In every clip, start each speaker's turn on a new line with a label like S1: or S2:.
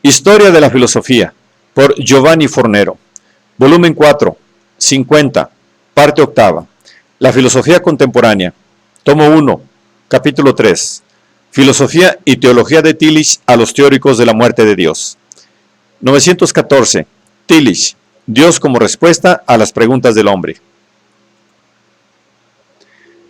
S1: Historia de la filosofía, por Giovanni Fornero, volumen 4, 50, parte octava. La filosofía contemporánea, tomo 1, capítulo 3. Filosofía y teología de Tillich a los teóricos de la muerte de Dios. 914. Tillich, Dios como respuesta a las preguntas del hombre.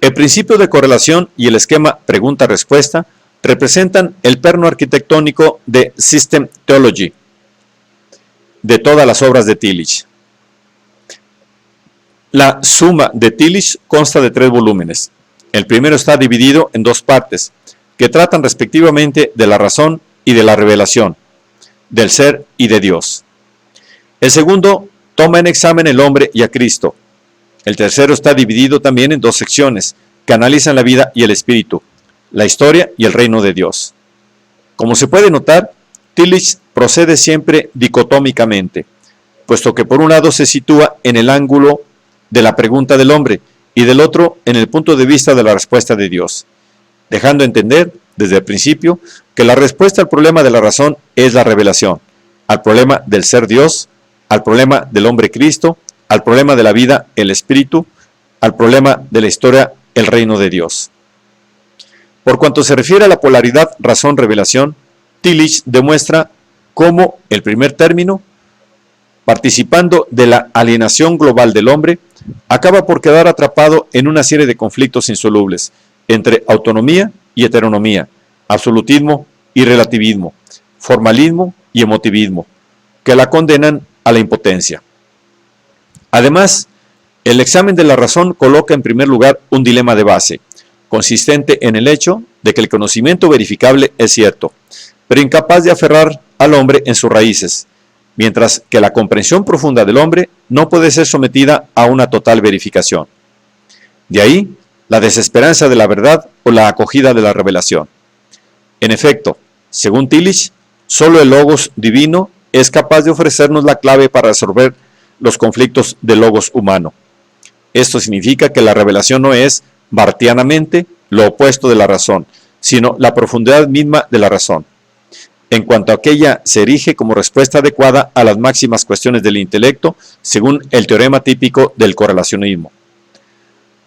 S1: El principio de correlación y el esquema pregunta-respuesta representan el perno arquitectónico de System Theology de todas las obras de Tillich. La suma de Tillich consta de 3 volúmenes. El primero está dividido en 2 partes, que tratan respectivamente de la razón y de la revelación, del ser y de Dios. El segundo toma en examen el hombre y a Cristo. El tercero está dividido también en 2 secciones, que analizan la vida y el espíritu, la historia y el reino de Dios. Como se puede notar, Tillich procede siempre dicotómicamente, puesto que por un lado se sitúa en el ángulo de la pregunta del hombre y del otro en el punto de vista de la respuesta de Dios, dejando entender desde el principio que la respuesta al problema de la razón es la revelación, al problema del ser Dios, al problema del hombre Cristo, al problema de la vida el espíritu, al problema de la historia el reino de Dios. Por cuanto se refiere a la polaridad razón-revelación, Tillich demuestra cómo el primer término, participando de la alienación global del hombre, acaba por quedar atrapado en una serie de conflictos insolubles entre autonomía y heteronomía, absolutismo y relativismo, formalismo y emotivismo, que la condenan a la impotencia. Además, el examen de la razón coloca en primer lugar un dilema de base, consistente en el hecho de que el conocimiento verificable es cierto, pero incapaz de aferrar al hombre en sus raíces, mientras que la comprensión profunda del hombre no puede ser sometida a una total verificación. De ahí, la desesperanza de la verdad o la acogida de la revelación. En efecto, según Tillich, solo el logos divino es capaz de ofrecernos la clave para resolver los conflictos del logos humano. Esto significa que la revelación no es, barthianamente, lo opuesto de la razón, sino la profundidad misma de la razón, en cuanto aquella se erige como respuesta adecuada a las máximas cuestiones del intelecto, según el teorema típico del correlacionismo.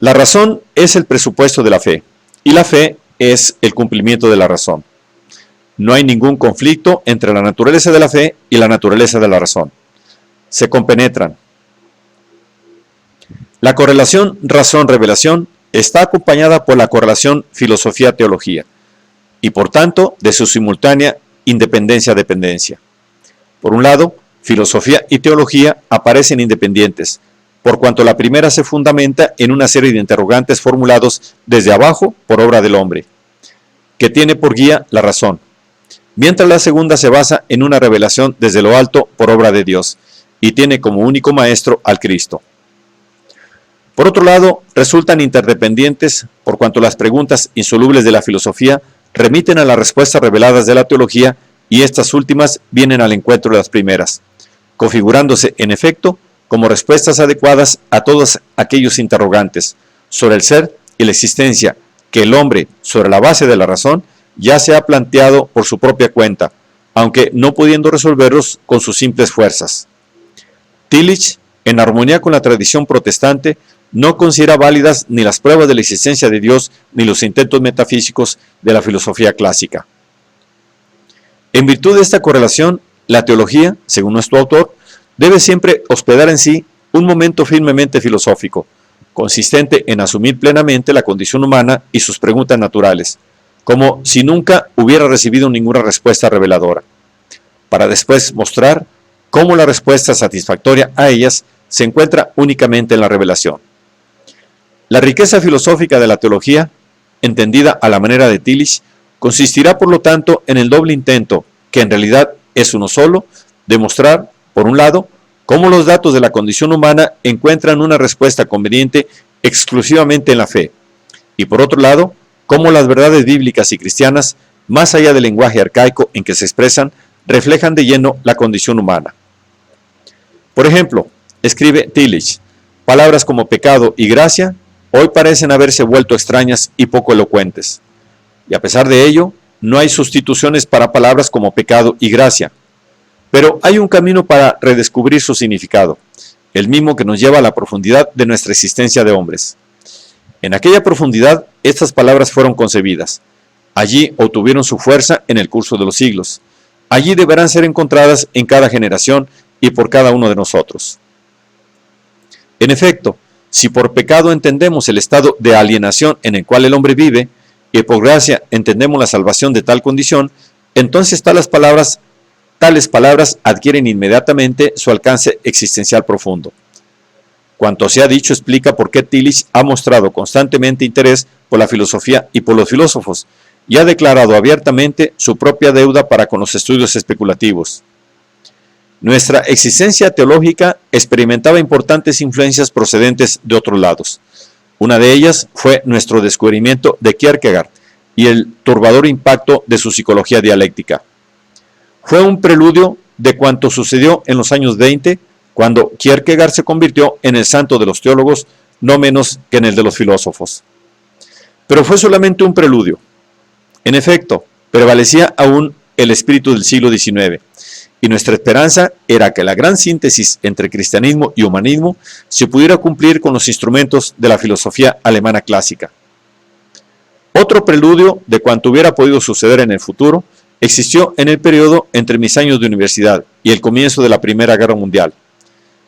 S1: La razón es el presupuesto de la fe, y la fe es el cumplimiento de la razón. No hay ningún conflicto entre la naturaleza de la fe y la naturaleza de la razón. Se compenetran. La correlación razón-revelación está acompañada por la correlación filosofía-teología, y por tanto de su simultánea independencia-dependencia. Por un lado, filosofía y teología aparecen independientes, por cuanto la primera se fundamenta en una serie de interrogantes formulados desde abajo por obra del hombre, que tiene por guía la razón, mientras la segunda se basa en una revelación desde lo alto por obra de Dios, y tiene como único maestro al Cristo. Por otro lado, resultan interdependientes por cuanto las preguntas insolubles de la filosofía remiten a las respuestas reveladas de la teología y estas últimas vienen al encuentro de las primeras, configurándose en efecto como respuestas adecuadas a todos aquellos interrogantes sobre el ser y la existencia que el hombre, sobre la base de la razón, ya se ha planteado por su propia cuenta, aunque no pudiendo resolverlos con sus simples fuerzas. Tillich, en armonía con la tradición protestante, no considera válidas ni las pruebas de la existencia de Dios ni los intentos metafísicos de la filosofía clásica. En virtud de esta correlación, la teología, según nuestro autor, debe siempre hospedar en sí un momento firmemente filosófico, consistente en asumir plenamente la condición humana y sus preguntas naturales, como si nunca hubiera recibido ninguna respuesta reveladora, para después mostrar cómo la respuesta satisfactoria a ellas se encuentra únicamente en la revelación. La riqueza filosófica de la teología, entendida a la manera de Tillich, consistirá por lo tanto en el doble intento, que en realidad es uno solo, de mostrar, por un lado, cómo los datos de la condición humana encuentran una respuesta conveniente exclusivamente en la fe, y por otro lado, cómo las verdades bíblicas y cristianas, más allá del lenguaje arcaico en que se expresan, reflejan de lleno la condición humana. Por ejemplo, escribe Tillich, palabras como pecado y gracia hoy parecen haberse vuelto extrañas y poco elocuentes, y a pesar de ello, no hay sustituciones para palabras como pecado y gracia, Pero hay un camino para redescubrir su significado, el mismo que nos lleva a la profundidad de nuestra existencia de hombres. En aquella profundidad, estas palabras fueron concebidas. Allí obtuvieron su fuerza en el curso de los siglos. Allí deberán ser encontradas en cada generación y por cada uno de nosotros. En efecto, si por pecado entendemos el estado de alienación en el cual el hombre vive, y por gracia entendemos la salvación de tal condición, entonces tales palabras adquieren inmediatamente su alcance existencial profundo. Cuanto se ha dicho explica por qué Tillich ha mostrado constantemente interés por la filosofía y por los filósofos, y ha declarado abiertamente su propia deuda para con los estudios especulativos. Nuestra existencia teológica experimentaba importantes influencias procedentes de otros lados. Una de ellas fue nuestro descubrimiento de Kierkegaard y el turbador impacto de su psicología dialéctica. Fue un preludio de cuanto sucedió en los años 20, cuando Kierkegaard se convirtió en el santo de los teólogos, no menos que en el de los filósofos. Pero fue solamente un preludio. En efecto, prevalecía aún el espíritu del siglo XIX, y nuestra esperanza era que la gran síntesis entre cristianismo y humanismo se pudiera cumplir con los instrumentos de la filosofía alemana clásica. Otro preludio de cuanto hubiera podido suceder en el futuro existió en el periodo entre mis años de universidad y el comienzo de la Primera Guerra Mundial.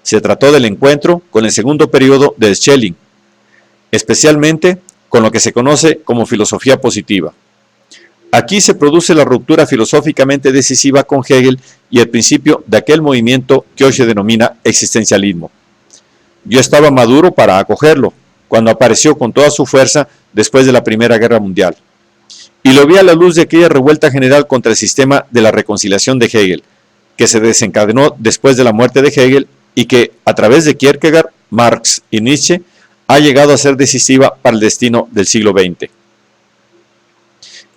S1: Se trató del encuentro con el segundo periodo de Schelling, especialmente con lo que se conoce como filosofía positiva. Aquí se produce la ruptura filosóficamente decisiva con Hegel y el principio de aquel movimiento que hoy se denomina existencialismo. Yo estaba maduro para acogerlo cuando apareció con toda su fuerza después de la Primera Guerra Mundial, y lo vi a la luz de aquella revuelta general contra el sistema de la reconciliación de Hegel, que se desencadenó después de la muerte de Hegel y que, a través de Kierkegaard, Marx y Nietzsche, ha llegado a ser decisiva para el destino del siglo XX.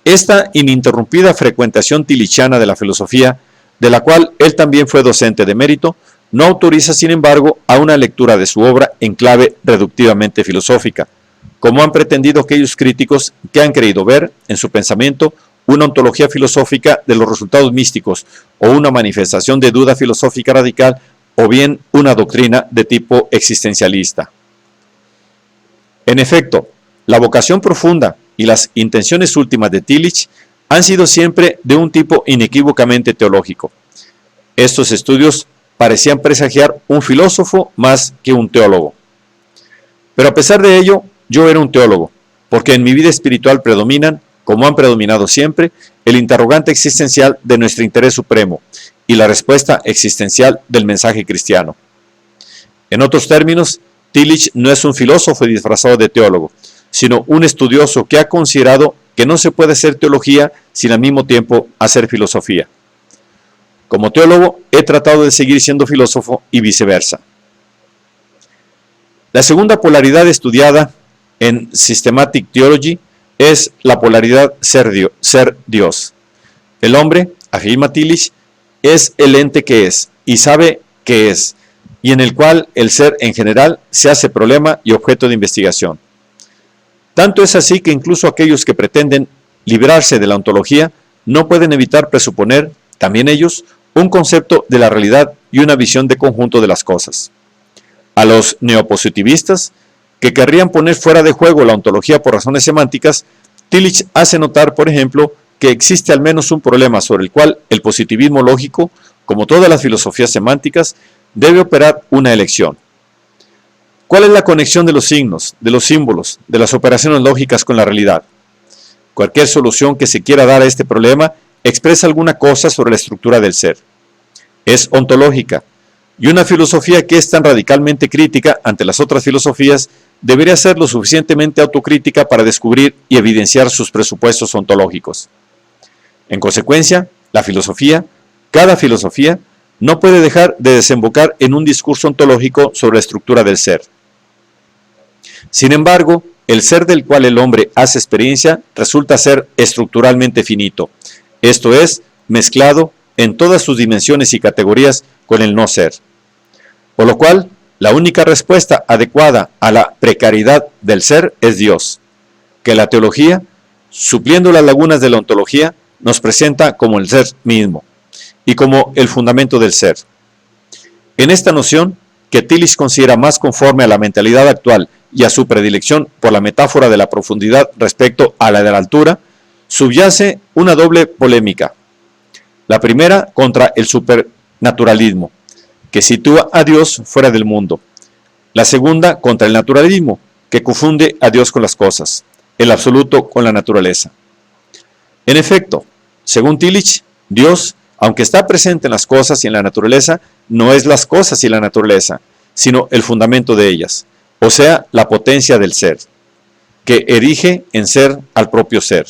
S1: Esta ininterrumpida frecuentación tillichiana de la filosofía, de la cual él también fue docente de mérito, no autoriza, sin embargo, a una lectura de su obra en clave reductivamente filosófica, como han pretendido aquellos críticos que han creído ver en su pensamiento una ontología filosófica de los resultados místicos, o una manifestación de duda filosófica radical, o bien una doctrina de tipo existencialista. En efecto, la vocación profunda y las intenciones últimas de Tillich han sido siempre de un tipo inequívocamente teológico. Estos estudios parecían presagiar un filósofo más que un teólogo. Pero a pesar de ello, yo era un teólogo, porque en mi vida espiritual predominan, como han predominado siempre, el interrogante existencial de nuestro interés supremo y la respuesta existencial del mensaje cristiano. En otros términos, Tillich no es un filósofo disfrazado de teólogo, sino un estudioso que ha considerado que no se puede hacer teología sin al mismo tiempo hacer filosofía. Como teólogo, he tratado de seguir siendo filósofo y viceversa. La segunda polaridad estudiada en Systematic Theology es la polaridad ser Dios. El hombre, afirma Tillich, es el ente que es y sabe que es, y en el cual el ser en general se hace problema y objeto de investigación. Tanto es así que incluso aquellos que pretenden librarse de la ontología no pueden evitar presuponer, también ellos, un concepto de la realidad y una visión de conjunto de las cosas. A los neopositivistas, que querrían poner fuera de juego la ontología por razones semánticas, Tillich hace notar, por ejemplo, que existe al menos un problema sobre el cual el positivismo lógico, como todas las filosofías semánticas, debe operar una elección. ¿Cuál es la conexión de los signos, de los símbolos, de las operaciones lógicas con la realidad? Cualquier solución que se quiera dar a este problema expresa alguna cosa sobre la estructura del ser. Es ontológica, y una filosofía que es tan radicalmente crítica ante las otras filosofías debería ser lo suficientemente autocrítica para descubrir y evidenciar sus presupuestos ontológicos. En consecuencia, la filosofía, cada filosofía, no puede dejar de desembocar en un discurso ontológico sobre la estructura del ser. Sin embargo, el ser del cual el hombre hace experiencia resulta ser estructuralmente finito, esto es, mezclado en todas sus dimensiones y categorías con el no ser. Por lo cual, la única respuesta adecuada a la precariedad del ser es Dios, que la teología, supliendo las lagunas de la ontología, nos presenta como el ser mismo, y como el fundamento del ser. En esta noción, que Tillich considera más conforme a la mentalidad actual y a su predilección por la metáfora de la profundidad respecto a la de la altura, subyace una doble polémica. La primera contra el supernaturalismo, que sitúa a Dios fuera del mundo. La segunda contra el naturalismo, que confunde a Dios con las cosas, el absoluto con la naturaleza. En efecto, según Tillich, Dios, aunque está presente en las cosas y en la naturaleza, no es las cosas y la naturaleza, sino el fundamento de ellas, o sea, la potencia del ser, que erige en ser al propio ser.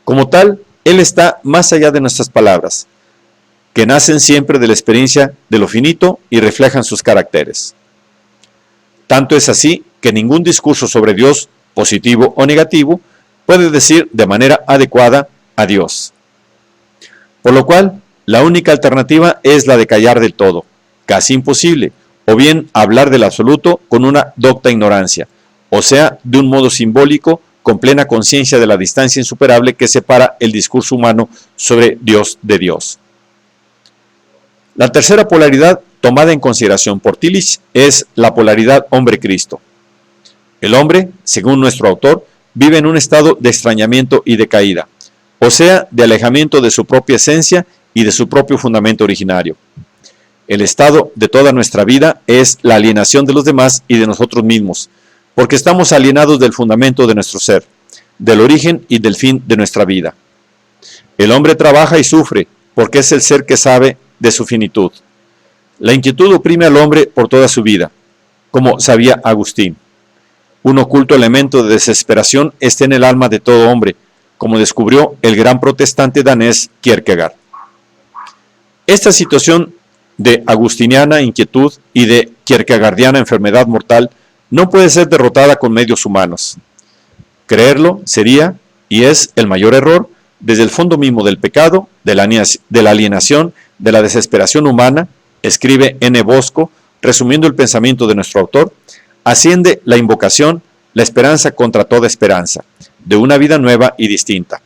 S1: Como tal, Él está más allá de nuestras palabras, que nacen siempre de la experiencia de lo finito y reflejan sus caracteres. Tanto es así que ningún discurso sobre Dios, positivo o negativo, puede decir de manera adecuada a Dios. Por lo cual, la única alternativa es la de callar del todo, casi imposible, o bien hablar del absoluto con una docta ignorancia, o sea, de un modo simbólico, con plena conciencia de la distancia insuperable que separa el discurso humano sobre Dios de Dios. La tercera polaridad tomada en consideración por Tillich es la polaridad hombre-Cristo. El hombre, según nuestro autor, vive en un estado de extrañamiento y de caída, o sea, de alejamiento de su propia esencia y de su propio fundamento originario. El estado de toda nuestra vida es la alienación de los demás y de nosotros mismos, porque estamos alienados del fundamento de nuestro ser, del origen y del fin de nuestra vida. El hombre trabaja y sufre, porque es el ser que sabe de su finitud. La inquietud oprime al hombre por toda su vida, como sabía Agustín. Un oculto elemento de desesperación está en el alma de todo hombre, como descubrió el gran protestante danés Kierkegaard. Esta situación de agustiniana inquietud y de kierkegaardiana enfermedad mortal no puede ser derrotada con medios humanos. Creerlo sería, y es, el mayor error, desde el fondo mismo del pecado, de la alienación, de la desesperación humana, escribe N. Bosco, resumiendo el pensamiento de nuestro autor, asciende la invocación, la esperanza contra toda esperanza, de una vida nueva y distinta.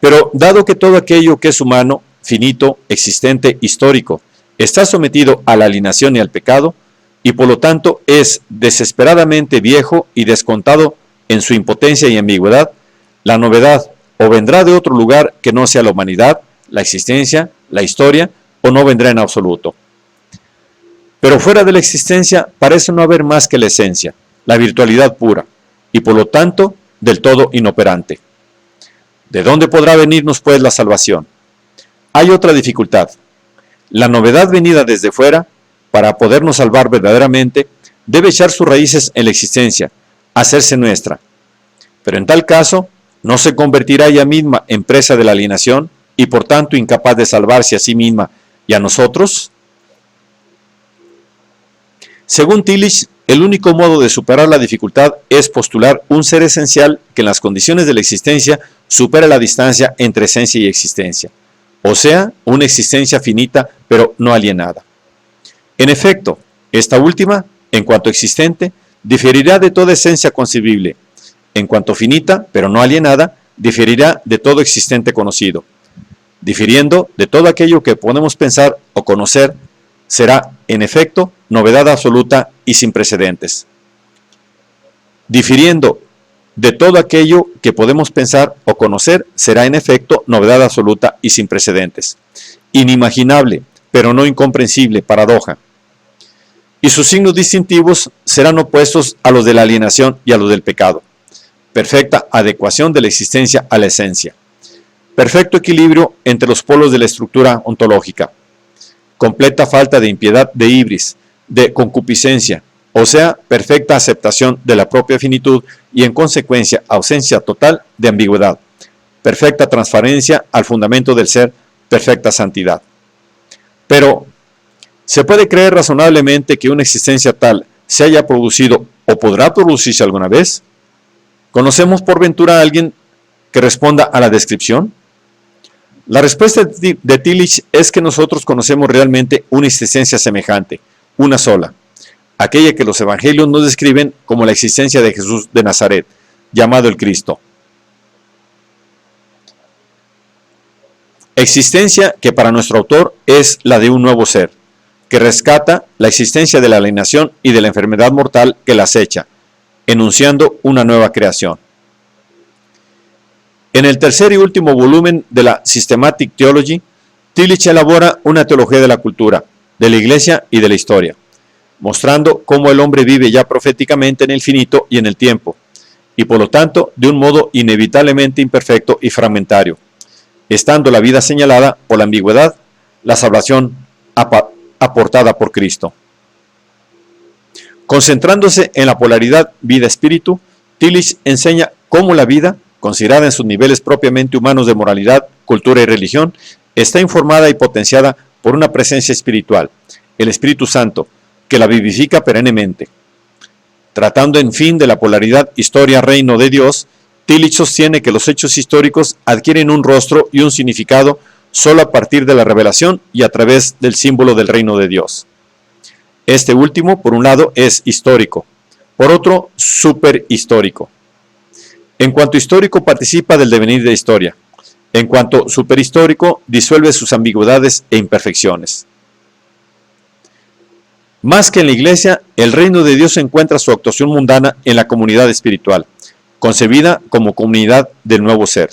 S1: Pero dado que todo aquello que es humano, finito, existente, histórico, está sometido a la alienación y al pecado, y por lo tanto es desesperadamente viejo y descontado en su impotencia y ambigüedad, la novedad o vendrá de otro lugar que no sea la humanidad, la existencia, la historia, o no vendrá en absoluto. Pero fuera de la existencia parece no haber más que la esencia, la virtualidad pura, y por lo tanto del todo inoperante. ¿De dónde podrá venirnos pues la salvación? Hay otra dificultad. La novedad venida desde fuera, para podernos salvar verdaderamente, debe echar sus raíces en la existencia, hacerse nuestra. Pero en tal caso, ¿no se convertirá ella misma en presa de la alienación y por tanto incapaz de salvarse a sí misma y a nosotros? Según Tillich, el único modo de superar la dificultad es postular un ser esencial que en las condiciones de la existencia supera la distancia entre esencia y existencia, o sea, una existencia finita pero no alienada. En efecto, esta última, en cuanto existente, diferirá de toda esencia concebible. En cuanto finita, pero no alienada, diferirá de todo existente conocido. Difiriendo de todo aquello que podemos pensar o conocer, será, en efecto, novedad absoluta y sin precedentes. Difiriendo de todo aquello que podemos pensar o conocer, será, en efecto, novedad absoluta y sin precedentes. Inimaginable, pero no incomprensible, paradoja. Y sus signos distintivos serán opuestos a los de la alienación y a los del pecado. Perfecta adecuación de la existencia a la esencia. Perfecto equilibrio entre los polos de la estructura ontológica. Completa falta de impiedad de ibris, de concupiscencia, o sea, perfecta aceptación de la propia finitud y en consecuencia ausencia total de ambigüedad. Perfecta transferencia al fundamento del ser, perfecta santidad. Pero, ¿se puede creer razonablemente que una existencia tal se haya producido o podrá producirse alguna vez? ¿Conocemos por ventura a alguien que responda a la descripción? La respuesta de Tillich es que nosotros conocemos realmente una existencia semejante, una sola, aquella que los evangelios nos describen como la existencia de Jesús de Nazaret, llamado el Cristo. Existencia que para nuestro autor es la de un nuevo ser, que rescata la existencia de la alienación y de la enfermedad mortal que la acecha, enunciando una nueva creación. En el tercer y último volumen de la Systematic Theology, Tillich elabora una teología de la cultura, de la iglesia y de la historia, mostrando cómo el hombre vive ya proféticamente en el finito y en el tiempo, y por lo tanto de un modo inevitablemente imperfecto y fragmentario, estando la vida señalada por la ambigüedad, la salvación aportada por Cristo. Concentrándose en la polaridad vida-espíritu, Tillich enseña cómo la vida, considerada en sus niveles propiamente humanos de moralidad, cultura y religión, está informada y potenciada por una presencia espiritual, el Espíritu Santo, que la vivifica perennemente. Tratando en fin de la polaridad historia-reino de Dios, Tillich sostiene que los hechos históricos adquieren un rostro y un significado solo a partir de la revelación y a través del símbolo del reino de Dios. Este último, por un lado, es histórico, por otro, superhistórico. En cuanto histórico, participa del devenir de historia. En cuanto superhistórico, disuelve sus ambigüedades e imperfecciones. Más que en la iglesia, el reino de Dios encuentra su actuación mundana en la comunidad espiritual, concebida como comunidad del nuevo ser.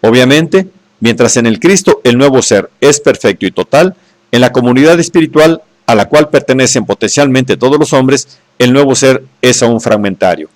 S1: Obviamente, mientras en el Cristo el nuevo ser es perfecto y total, en la comunidad espiritual a la cual pertenecen potencialmente todos los hombres, el nuevo ser es aún fragmentario.